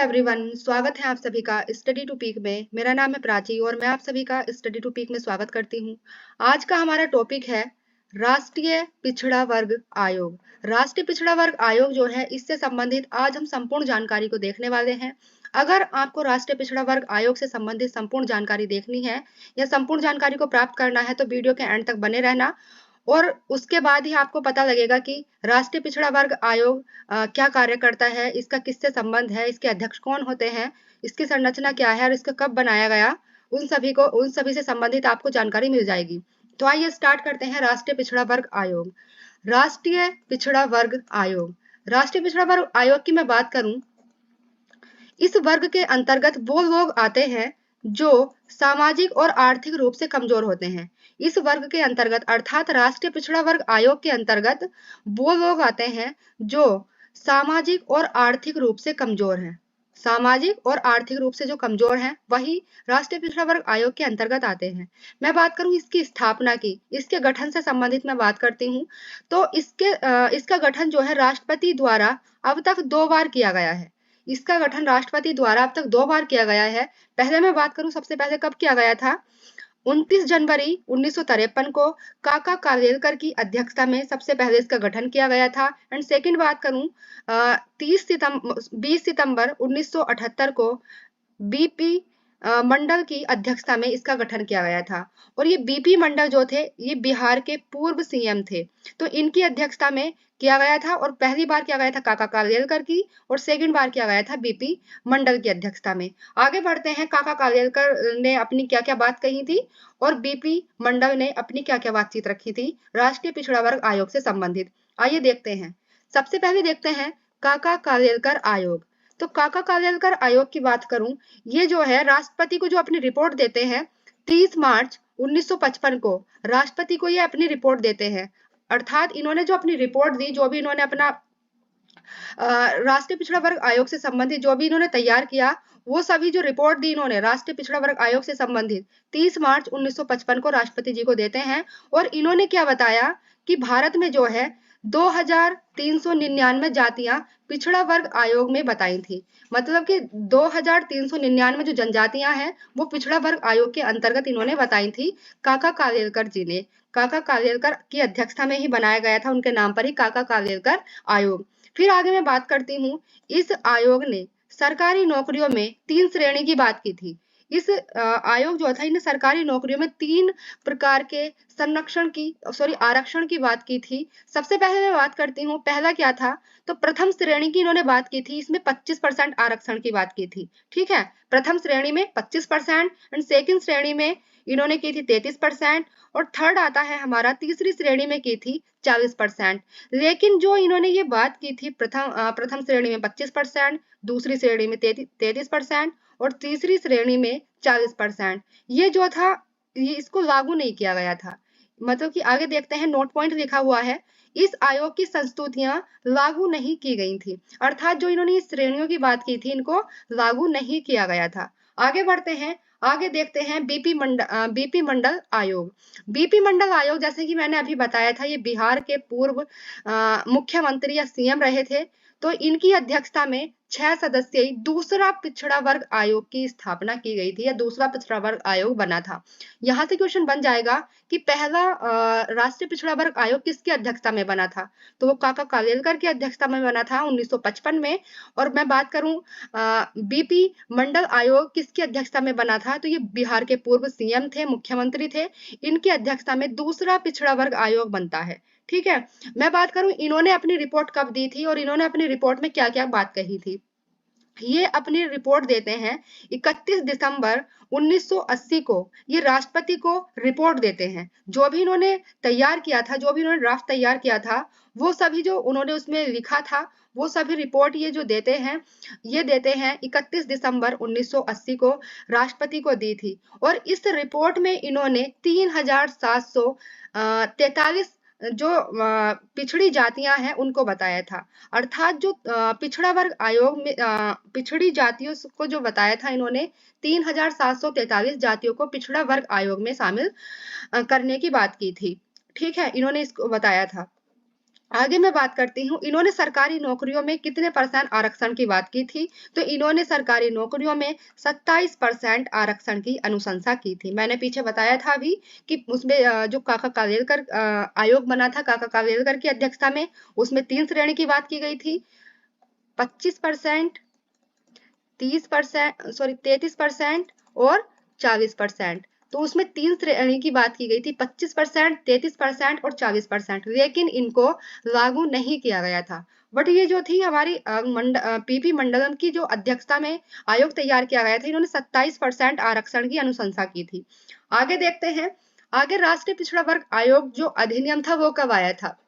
Everyone, स्वागत है आप सभी का स्टडी टू पीक में। मेरा नाम है प्राची और मैं आप सभी का स्टडी टू पीक में स्वागत करती हूँ। आज का हमारा टॉपिक है राष्ट्रीय पिछड़ा वर्ग आयोग। राष्ट्रीय पिछड़ा वर्ग आयोग जो है, इससे संबंधित आज हम संपूर्ण जानकारी को देखने वाले हैं। अगर आपको राष्ट्रीय पिछड़ा वर्ग आयोग से संबंधित संपूर्ण जानकारी देखनी है या संपूर्ण जानकारी को प्राप्त करना है तो वीडियो के एंड तक बने रहना, और उसके बाद ही आपको पता लगेगा कि राष्ट्रीय पिछड़ा वर्ग आयोग क्या कार्य करता है, इसका किससे संबंध है, इसके अध्यक्ष कौन होते हैं, इसकी संरचना क्या है और इसका कब बनाया गया। उन सभी से संबंधित आपको जानकारी मिल जाएगी। तो आइए स्टार्ट करते हैं। राष्ट्रीय पिछड़ा वर्ग आयोग। राष्ट्रीय पिछड़ा वर्ग आयोग। राष्ट्रीय पिछड़ा वर्ग आयोग की मैं बात करूं, इस वर्ग के अंतर्गत वो लोग आते हैं जो सामाजिक और आर्थिक रूप से कमजोर होते हैं। इस वर्ग के अंतर्गत अर्थात राष्ट्रीय पिछड़ा वर्ग आयोग के अंतर्गत वो लोग आते हैं जो सामाजिक और आर्थिक रूप से कमजोर हैं। सामाजिक और आर्थिक रूप से जो कमजोर हैं वही राष्ट्रीय पिछड़ा वर्ग आयोग के अंतर्गत आते हैं। मैं बात करूं इसकी स्थापना की, इसके गठन से संबंधित मैं बात करती हूँ, तो इसका गठन जो है राष्ट्रपति द्वारा अब तक 2 बार किया गया है। इसका गठन राष्ट्रपति द्वारा अब तक 2 बार किया गया है। पहले मैं बात करूं, सबसे पहले कब किया गया था, 29 जनवरी 1953 को काका कालेलकर की अध्यक्षता में सबसे पहले इसका गठन किया गया था। एंड सेकंड बात करूं, 20 सितंबर 1978 को बीपी मंडल की अध्यक्षता में इसका गठन किया गया था। और ये बीपी मंडल जो थे, ये बिहार के पूर्व सीएम थे, तो इनकी अध्यक्षता में किया गया था। और पहली बार किया गया था काका कालेलकर की और सेकंड बार किया गया था बीपी मंडल की अध्यक्षता में। आगे बढ़ते हैं, काका कालेलकर ने अपनी क्या क्या बात कही थी और बीपी मंडल ने अपनी क्या क्या बातचीत रखी थी राष्ट्रीय पिछड़ा वर्ग आयोग से संबंधित। आइए देखते हैं। सबसे पहले देखते हैं काका कालेलकर आयोग। तो काका कालेलकर आयोग की बात करूं, ये जो है राष्ट्रपति को जो अपनी रिपोर्ट देते हैं 30 मार्च 1955 को राष्ट्रपति को ये अपनी रिपोर्ट देते हैं। अर्थात इन्होंने जो अपनी रिपोर्ट दी, जो भी इन्होंने अपना राष्ट्रीय पिछड़ा वर्ग आयोग से संबंधित जो भी इन्होंने तैयार किया, वो सभी जो रिपोर्ट दी इन्होंने राष्ट्रीय पिछड़ा वर्ग आयोग से संबंधित 30 मार्च 1955 को राष्ट्रपति जी को देते हैं। और इन्होंने क्या बताया कि भारत में जो है 2399 जातियां पिछड़ा वर्ग आयोग में बताई थी। मतलब कि 2399 जो जनजातियां हैं वो पिछड़ा वर्ग आयोग के अंतर्गत इन्होंने बताई थी। काका कालेलकर जी ने, काका कालेलकर की अध्यक्षता में ही बनाया गया था, उनके नाम पर ही काका कालेलकर आयोग। फिर आगे मैं बात करती हूँ, इस आयोग ने सरकारी नौकरियों में 3 श्रेणी की बात की थी। इस आयोग जो था, इन्हें सरकारी नौकरियों में 3 प्रकार के आरक्षण की बात की थी। सबसे पहले मैं बात करती हूँ, पहला क्या था, तो प्रथम श्रेणी की इन्होंने बात की थी, इसमें 25% आरक्षण की बात की थी। ठीक है, प्रथम श्रेणी में 25% एंड सेकंड श्रेणी में इन्होंने की थी 33%, और थर्ड आता है हमारा, तीसरी श्रेणी में की थी 40%। लेकिन जो इन्होंने ये बात की थी प्रथम श्रेणी में 25%, दूसरी श्रेणी में 33% और तीसरी श्रेणी में 40%, ये जो था ये इसको लागू नहीं किया गया था। मतलब कि आगे देखते हैं, नोट पॉइंट लिखा हुआ है, इस आयोग की संस्तुतियां लागू नहीं की गई थी। अर्थात जो इन्होंने इस श्रेणियों की बात की थी, इनको लागू नहीं किया गया था। आगे बढ़ते हैं, आगे देखते हैं बीपी मंडल आयोग। बीपी मंडल आयोग, जैसे कि मैंने अभी बताया था, ये बिहार के पूर्व मुख्यमंत्री या सीएम रहे थे। तो इनकी अध्यक्षता में 6 सदस्यीय दूसरा पिछड़ा वर्ग आयोग की स्थापना की गई थी, या दूसरा पिछड़ा वर्ग आयोग बना था। यहाँ से क्वेश्चन बन जाएगा कि पहला राष्ट्रीय पिछड़ा वर्ग आयोग किसकी अध्यक्षता में बना था, तो वो काका कालेलकर की अध्यक्षता में बना था 1955 में। और मैं बात करूं बीपी मंडल आयोग किसकी अध्यक्षता में बना था, तो ये बिहार के पूर्व सीएम थे, मुख्यमंत्री थे, इनकी अध्यक्षता में दूसरा पिछड़ा वर्ग आयोग बनता है। ठीक है, मैं बात करूं इन्होंने अपनी रिपोर्ट कब दी थी और इन्होंने अपनी रिपोर्ट में क्या क्या बात कही थी। ये अपनी रिपोर्ट देते हैं 31 दिसंबर 1980 को, ये राष्ट्रपति को रिपोर्ट देते हैं। जो भी इन्होंने तैयार किया था, जो भी इन्होंने ड्राफ्ट तैयार किया था, वो सभी जो उन्होंने उसमें लिखा था, वो सभी रिपोर्ट ये जो देते हैं, ये देते हैं 31 दिसंबर 1980 को राष्ट्रपति को दी थी। और इस रिपोर्ट में इन्होंने 3743 जो पिछड़ी जातियां हैं उनको बताया था। अर्थात जो पिछड़ा वर्ग आयोग में पिछड़ी जातियों को जो बताया था, इन्होंने 3743 जातियों को पिछड़ा वर्ग आयोग में शामिल करने की बात की थी। ठीक है, इन्होंने इसको बताया था। आगे मैं बात करती हूँ, इन्होंने सरकारी नौकरियों में कितने परसेंट आरक्षण की बात की थी। तो इन्होंने सरकारी नौकरियों में 27% आरक्षण की अनुशंसा की थी। मैंने पीछे बताया था अभी कि उसमें जो काका कालेलकर आयोग बना था काका कालेलकर की अध्यक्षता में, उसमें 3 श्रेणी की बात की गई थी। 25%, 30%, सॉरी 33% और 40%। तो उसमें 3 श्रेणी की बात की गई थी, 25%, 33% और 40%, लेकिन इनको लागू नहीं किया गया था। बट ये जो थी हमारी पीपी मंडलम की जो अध्यक्षता में आयोग तैयार किया गया था, इन्होंने 27% आरक्षण की अनुशंसा की थी। आगे देखते हैं, आगे राष्ट्रीय पिछड़ा वर्ग आयोग जो अधिनियम था वो कब आया था,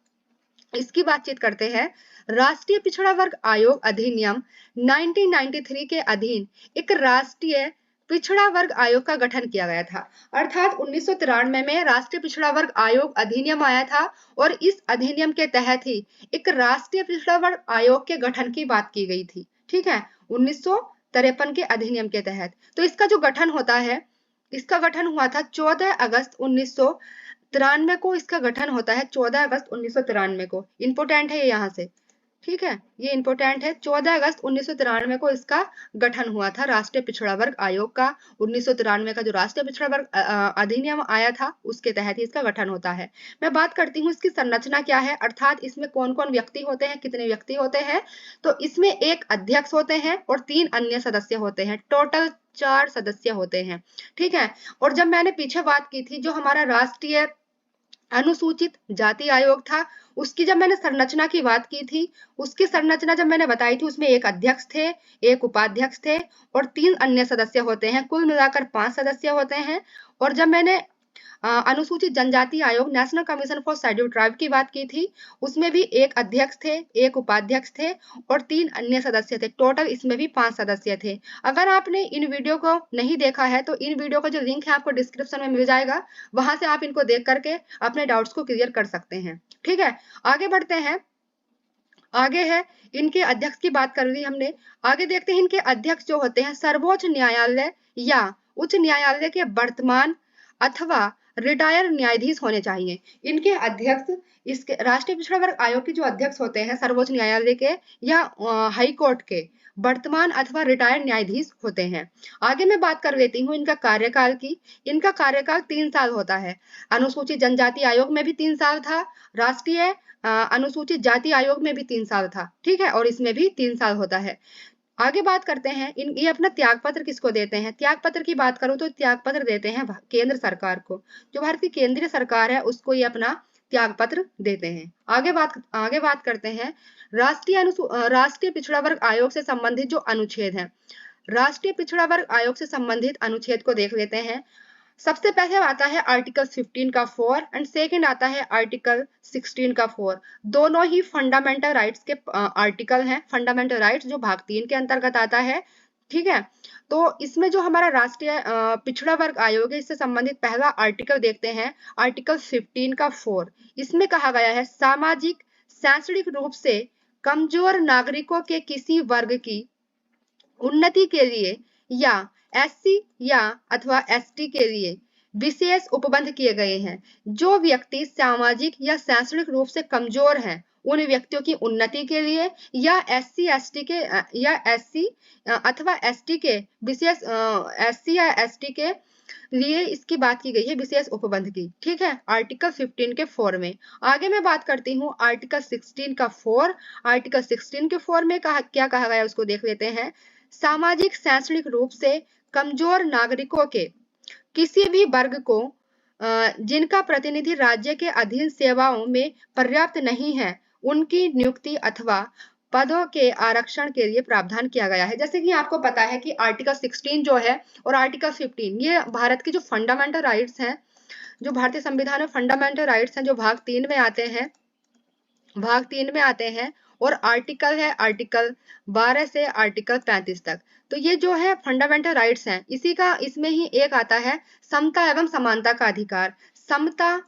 इसकी बातचीत करते हैं। राष्ट्रीय पिछड़ा वर्ग आयोग अधिनियम 1993 के अधीन एक राष्ट्रीय पिछड़ा वर्ग आयोग का गठन किया गया था। अर्थात 1993 में राष्ट्रीय पिछड़ा वर्ग आयोग अधिनियम आया था और इस अधिनियम के तहत ही एक राष्ट्रीय पिछड़ा वर्ग आयोग के गठन की बात की गई थी। ठीक है, 1953 के अधिनियम के तहत। तो इसका जो गठन होता है, इसका गठन हुआ था 14 अगस्त 1993 को। इसका गठन होता है 14 अगस्त 1993 को। इंपोर्टेंट है ये यहाँ से, ठीक है, ये इंपोर्टेंट है। 14 अगस्त 1993 को इसका गठन हुआ था राष्ट्रीय पिछड़ा वर्ग आयोग का। 1993 का जो राष्ट्रीय पिछड़ा वर्ग अधिनियम आया था उसके तहत ही इसका गठन होता है। मैं बात करती हूँ इसकी संरचना क्या है, अर्थात इसमें कौन कौन व्यक्ति होते हैं, कितने व्यक्ति होते हैं। तो इसमें एक अध्यक्ष होते हैं और 3 अन्य सदस्य होते हैं। टोटल 4 सदस्य होते हैं। ठीक है, और जब मैंने पीछे बात की थी जो हमारा राष्ट्रीय अनुसूचित जाति आयोग था, उसकी जब मैंने संरचना की बात की थी, उसकी संरचना जब मैंने बताई थी, उसमें एक अध्यक्ष थे, एक उपाध्यक्ष थे और 3 अन्य सदस्य होते हैं। कुल मिलाकर 5 सदस्य होते हैं। और जब मैंने अनुसूचित जनजाति आयोग national commission for schedule tribe की बात की थी, उसमें भी एक अध्यक्ष थे, एक उपाध्यक्ष थे और 3 अन्य सदस्य थे। टोटल इसमें भी 5 सदस्य थे। अगर आपने इन वीडियो को नहीं देखा है तो इन वीडियो का जो लिंक है आपको डिस्क्रिप्शन में मिल जाएगा, वहां से आप इनको देख करके अपने डाउट्स को क्लियर कर सकते हैं। ठीक है, आगे बढ़ते हैं। आगे है इनके अध्यक्ष की बात कर ली हमने। आगे देखते हैं इनके अध्यक्ष जो होते हैं सर्वोच्च न्यायालय या उच्च न्यायालय के वर्तमान अथवा रिटायर न्यायाधीश होने चाहिए। इनके अध्यक्ष इसके राष्ट्रीय पिछड़ा वर्ग आयोग के जो अध्यक्ष होते हैं सर्वोच्च न्यायालय के या हाई कोर्ट के वर्तमान अथवा रिटायर्ड न्यायाधीश होते हैं। आगे मैं बात कर लेती हूँ इनका कार्यकाल की। इनका कार्यकाल 3 साल होता है। अनुसूचित जनजाति आयोग में भी 3 साल था, राष्ट्रीय अनुसूचित जाति आयोग में भी 3 साल था। ठीक है, और इसमें भी 3 साल होता है। आगे बात करते हैं ये अपना त्याग पत्र किसको देते हैं। त्याग पत्र की बात करूं तो त्याग पत्र देते हैं केंद्र सरकार को। जो भारत की केंद्रीय सरकार है उसको ये अपना त्याग पत्र देते हैं। आगे बात करते हैं राष्ट्रीय पिछड़ा वर्ग आयोग से संबंधित जो अनुच्छेद है। राष्ट्रीय पिछड़ा वर्ग आयोग से संबंधित अनुच्छेद को देख लेते हैं। सबसे पहले आता है आर्टिकल 15 का 4 एंड सेकंड आता है आर्टिकल 16 का 4। दोनों ही फंडामेंटल राइट्स के आर्टिकल हैं। फंडामेंटल राइट्स जो भाग 3 के अंतर्गत आता है। ठीक है, तो इसमें जो हमारा राष्ट्रीय पिछड़ा वर्ग आयोग है इससे संबंधित पहला आर्टिकल देखते हैं, आर्टिकल 15 का 4। इसमें कहा गया है सामाजिक शैक्षणिक रूप से कमजोर नागरिकों के किसी वर्ग की उन्नति के लिए या एससी या अथवा एसटी के लिए विशेष उपबंध किए गए हैं। जो व्यक्ति सामाजिक या शैक्षणिक रूप से कमजोर हैं उन व्यक्तियों की उन्नति के लिए या एससी एसटी के या एससी अथवा एसटी के विशेष एससी या एसटी के लिए इसकी बात की गई है विशेष उपबंध की। ठीक है, आर्टिकल 15 के 4 में। आगे मैं बात करती हूँ आर्टिकल 16 का 4। आर्टिकल 16 के 4 में क्या कहा गया उसको देख लेते हैं। सामाजिक शैक्षणिक रूप से कमजोर नागरिकों के किसी भी वर्ग को जिनका प्रतिनिधि राज्य के अधीन सेवाओं में पर्याप्त नहीं है उनकी नियुक्ति अथवा पदों के आरक्षण के लिए प्रावधान किया गया है। जैसे कि आपको पता है कि आर्टिकल 16 जो है और आर्टिकल 15 ये भारत के जो फंडामेंटल राइट्स हैं, जो भारतीय संविधान में फंडामेंटल राइट्स हैं, जो भाग 3 में आते हैं, भाग 3 में आते हैं। और आर्टिकल है आर्टिकल 12 से आर्टिकल 35 तक। तो ये जो है फंडामेंटल राइट्स हैं, इसी का इसमें ही एक आता है समता एवं समानता का अधिकार। समता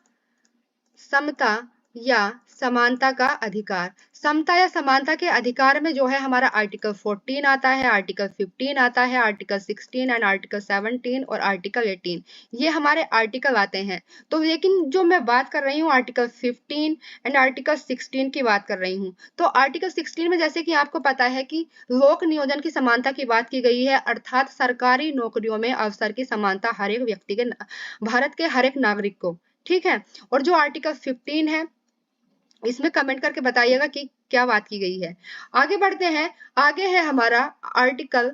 या समानता का अधिकार। समता या समानता के अधिकार में जो है हमारा आर्टिकल 14 आता है, आर्टिकल 15 आता है, आर्टिकल 16 एंड आर्टिकल 17 और आर्टिकल 18, ये हमारे आर्टिकल आते हैं। तो लेकिन जो मैं बात कर रही हूँ आर्टिकल 15 एंड आर्टिकल 16 की बात कर रही हूँ। तो आर्टिकल 16 में जैसे कि आपको पता है कि लोक नियोजन की समानता की बात की गई है, अर्थात सरकारी नौकरियों में अवसर की समानता हर एक व्यक्ति के, भारत के हर एक नागरिक को, ठीक है। और जो आर्टिकल 15 है, इसमें कमेंट करके बताइएगा कि क्या बात की गई है। आगे बढ़ते हैं, आगे है हमारा आर्टिकल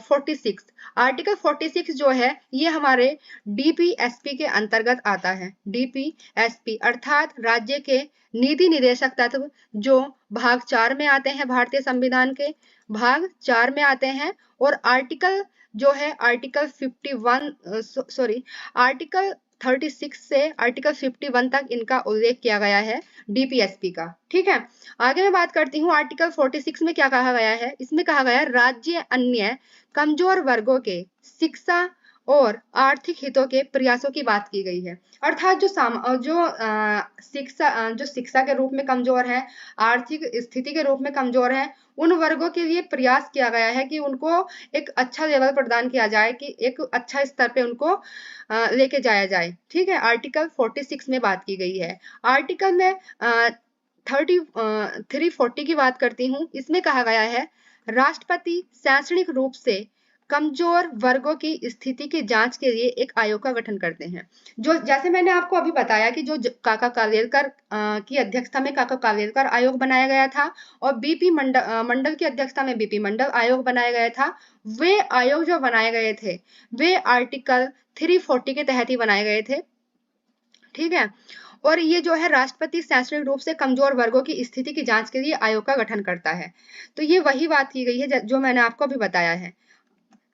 46। आर्टिकल 46 जो है ये हमारे डीपीएसपी के अंतर्गत आता है। डीपीएसपी अर्थात राज्य के नीति निदेशक तत्व, जो भाग 4 में आते हैं, भारतीय संविधान के भाग 4 में आते हैं। और आर्टिकल जो है आर्टिकल 36 से आर्टिकल 51 तक इनका उल्लेख किया गया है डीपीएसपी का, ठीक है। आगे मैं बात करती हूँ आर्टिकल 46 में क्या कहा गया है। इसमें कहा गया है राज्य अन्य कमजोर वर्गों के शिक्षा और आर्थिक हितों के प्रयासों की बात की गई है। अर्थात जो शिक्षा के रूप में कमजोर है, आर्थिक स्थिति के रूप में कमजोर है, उन वर्गों के लिए प्रयास किया गया है कि उनको एक अच्छा लेवल प्रदान किया जाए, कि एक अच्छा स्तर पे उनको लेके जाया जाए, ठीक है। आर्टिकल 46 में बात की गई है। आर्टिकल में 340 की बात करती हूँ। इसमें कहा गया है राष्ट्रपति शैक्षणिक रूप से कमजोर वर्गों की स्थिति की जांच के लिए एक आयोग का गठन करते हैं। जो जैसे मैंने आपको अभी बताया कि जो काका कालेलकर की अध्यक्षता में काका कालेलकर आयोग बनाया गया था, और बीपी मंडल की अध्यक्षता में बीपी मंडल आयोग बनाया गया था। वे आयोग जो बनाए गए थे वे आर्टिकल 340 के तहत ही बनाए गए थे, ठीक है। और ये जो है राष्ट्रपति शैक्षणिक रूप से कमजोर वर्गों की स्थिति की जांच के लिए आयोग का गठन करता है। तो ये वही बात की गई है जो मैंने आपको अभी बताया है।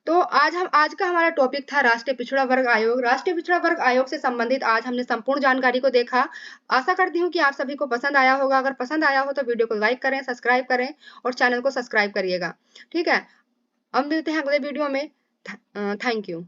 तो आज का हमारा टॉपिक था राष्ट्रीय पिछड़ा वर्ग आयोग। राष्ट्रीय पिछड़ा वर्ग आयोग से संबंधित आज हमने संपूर्ण जानकारी को देखा। आशा करती हूँ कि आप सभी को पसंद आया होगा। अगर पसंद आया हो तो वीडियो को लाइक करें, सब्सक्राइब करें और चैनल को सब्सक्राइब करिएगा, ठीक है। अब मिलते हैं अगले वीडियो में। Thank you.